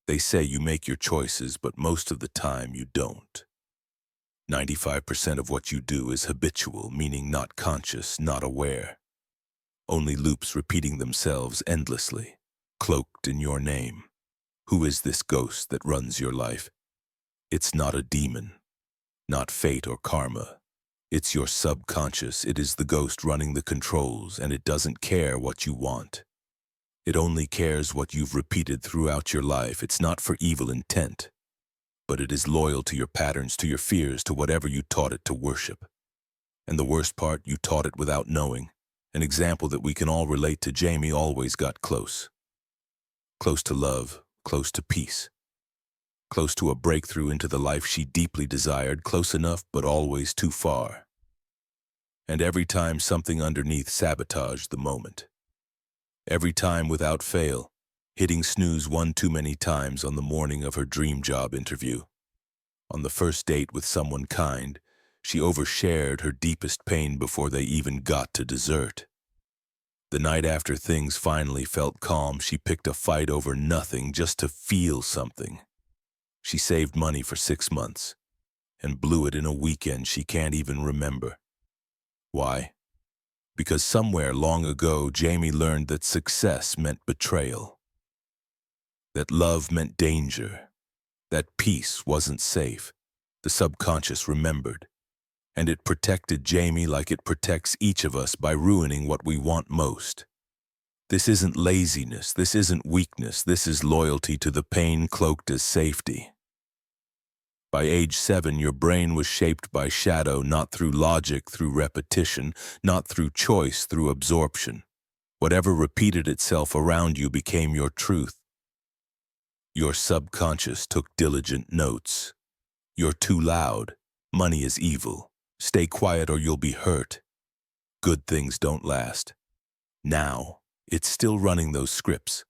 They say you make your choices, but most of the time you don't. 95% of what you do is habitual, meaning not conscious, not aware. Only loops repeating themselves endlessly, cloaked in your name. Who is this ghost that runs your life? It's not a demon, not fate or karma. It's your subconscious. It is the ghost running the controls, and it doesn't care what you want. It only cares what you've repeated throughout your life. It's not for evil intent, but it is loyal to your patterns, to your fears, to whatever you taught it to worship. And the worst part, you taught it without knowing. An example that we can all relate to: Jamie always got close. Close to love, close to peace. Close to a breakthrough into the life she deeply desired, close enough but always too far. And every time something underneath sabotaged the moment. Every time without fail, hitting snooze one too many times on the morning of her dream job interview. On the first date with someone kind, she overshared her deepest pain before they even got to dessert. The night after things finally felt calm, she picked a fight over nothing just to feel something. She saved money for 6 months and blew it in a weekend she can't even remember. Why? Because somewhere long ago, Jamie learned that success meant betrayal, that love meant danger, that peace wasn't safe. The subconscious remembered, and it protected Jamie like it protects each of us by ruining what we want most. This isn't laziness, this isn't weakness, this is loyalty to the pain cloaked as safety. By age 7, your brain was shaped by shadow, not through logic, through repetition, not through choice, through absorption. Whatever repeated itself around you became your truth. Your subconscious took diligent notes. You're too loud. Money is evil. Stay quiet or you'll be hurt. Good things don't last. Now, it's still running those scripts.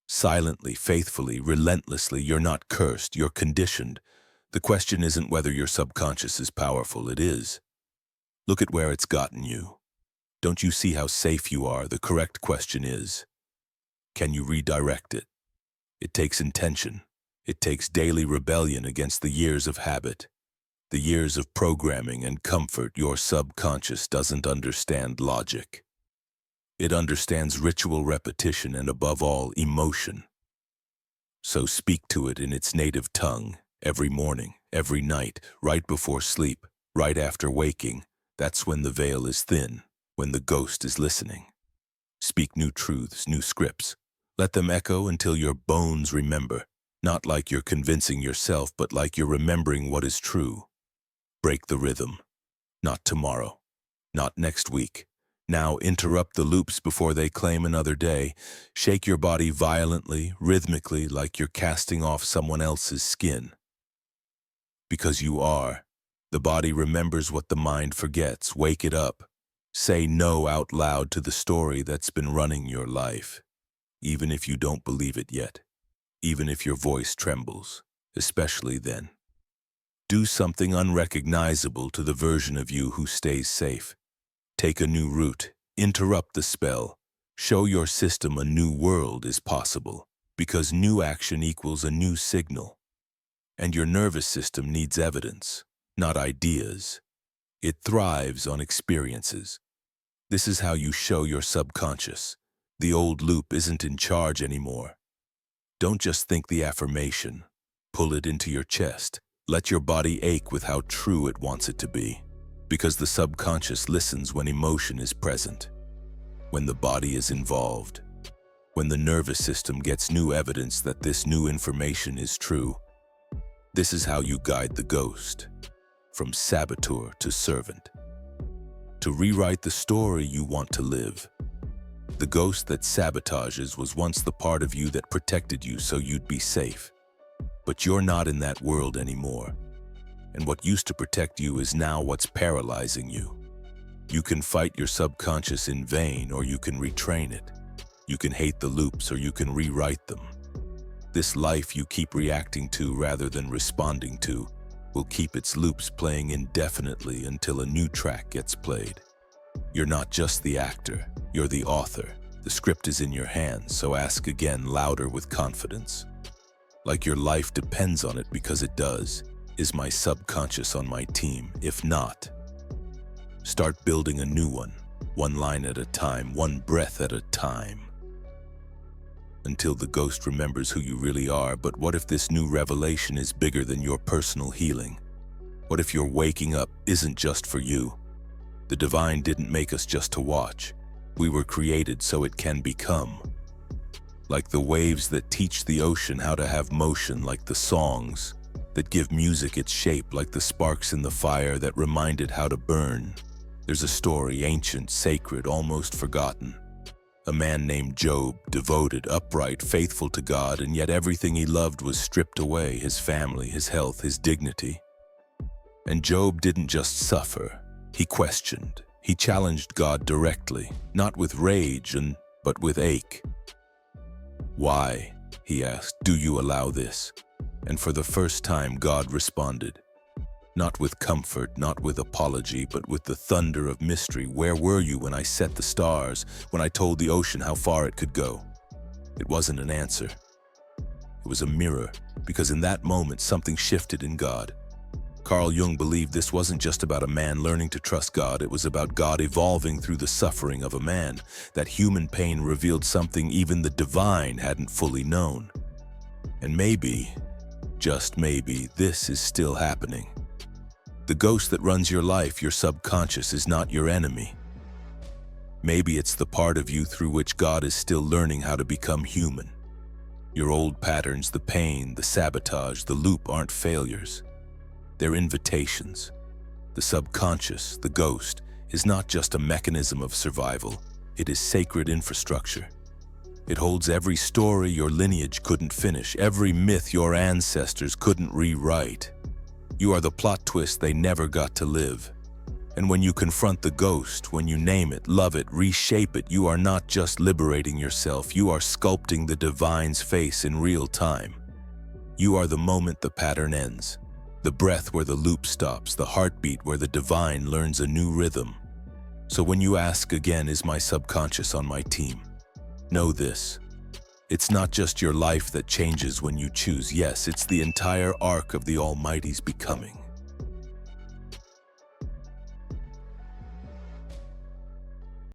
Silently, faithfully, relentlessly. You're not cursed, you're conditioned. The question isn't whether your subconscious is powerful, it is. Look at where it's gotten you. Don't you see how safe you are? The correct question is, can you redirect it? It takes intention. It takes daily rebellion against the years of habit, the years of programming and comfort. Your subconscious doesn't understand logic. It understands ritual repetition and, above all, emotion. So speak to it in its native tongue. Every morning, every night, right before sleep, right after waking. That's when the veil is thin, when the ghost is listening. Speak new truths, new scripts. Let them echo until your bones remember, not like you're convincing yourself, but like you're remembering what is true. Break the rhythm. Not tomorrow, not next week. Now interrupt the loops before they claim another day. Shake your body violently, rhythmically, like you're casting off someone else's skin. Because you are. The body remembers what the mind forgets. Wake it up. Say no out loud to the story that's been running your life, even if you don't believe it yet, even if your voice trembles, especially then. Do something unrecognizable to the version of you who stays safe. Take a new route. Interrupt the spell. Show your system a new world is possible, because new action equals a new signal. And your nervous system needs evidence, not ideas. It thrives on experiences. This is how you show your subconscious. The old loop isn't in charge anymore. Don't just think the affirmation. Pull it into your chest. Let your body ache with how true it wants it to be. Because the subconscious listens when emotion is present, when the body is involved, when the nervous system gets new evidence that this new information is true. This is how you guide the ghost, from saboteur to servant, to rewrite the story you want to live. The ghost that sabotages was once the part of you that protected you so you'd be safe. But you're not in that world anymore. And what used to protect you is now what's paralyzing you. You can fight your subconscious in vain, or you can retrain it. You can hate the loops, or you can rewrite them. This life you keep reacting to rather than responding to will keep its loops playing indefinitely until a new track gets played. You're not just the actor, you're the author. The script is in your hands, so ask again, louder with confidence. Like your life depends on it, because it does. Is my subconscious on my team? If not, start building a new one line at a time, one breath at a time, until the ghost remembers who you really are. But what if this new revelation is bigger than your personal healing? What if your waking up isn't just for you? The divine didn't make us just to watch. We were created so it can become. Like the waves that teach the ocean how to have motion, like the songs that give music its shape, like the sparks in the fire that remind it how to burn. There's a story, ancient, sacred, almost forgotten. A man named Job, devoted, upright, faithful to God, and yet everything he loved was stripped away: his family, his health, his dignity. And Job didn't just suffer. He questioned. He challenged God directly, not with rage, but with ache. "Why," he asked, "do you allow this?" And for the first time, God responded. Not with comfort, not with apology, but with the thunder of mystery. "Where were you when I set the stars, when I told the ocean how far it could go?" It wasn't an answer. It was a mirror, because in that moment, something shifted in God. Carl Jung believed this wasn't just about a man learning to trust God. It was about God evolving through the suffering of a man. That human pain revealed something even the divine hadn't fully known. And maybe, just maybe, this is still happening. The ghost that runs your life, your subconscious, is not your enemy. Maybe it's the part of you through which God is still learning how to become human. Your old patterns, the pain, the sabotage, the loop aren't failures. They're invitations. The subconscious, the ghost, is not just a mechanism of survival. It is sacred infrastructure. It holds every story your lineage couldn't finish, every myth your ancestors couldn't rewrite. You are the plot twist they never got to live. And when you confront the ghost, when you name it, love it, reshape it, you are not just liberating yourself, you are sculpting the divine's face in real time. You are the moment the pattern ends, the breath where the loop stops, the heartbeat where the divine learns a new rhythm. So when you ask again, is my subconscious on my team? Know this. It's not just your life that changes when you choose. Yes, it's the entire arc of the Almighty's becoming.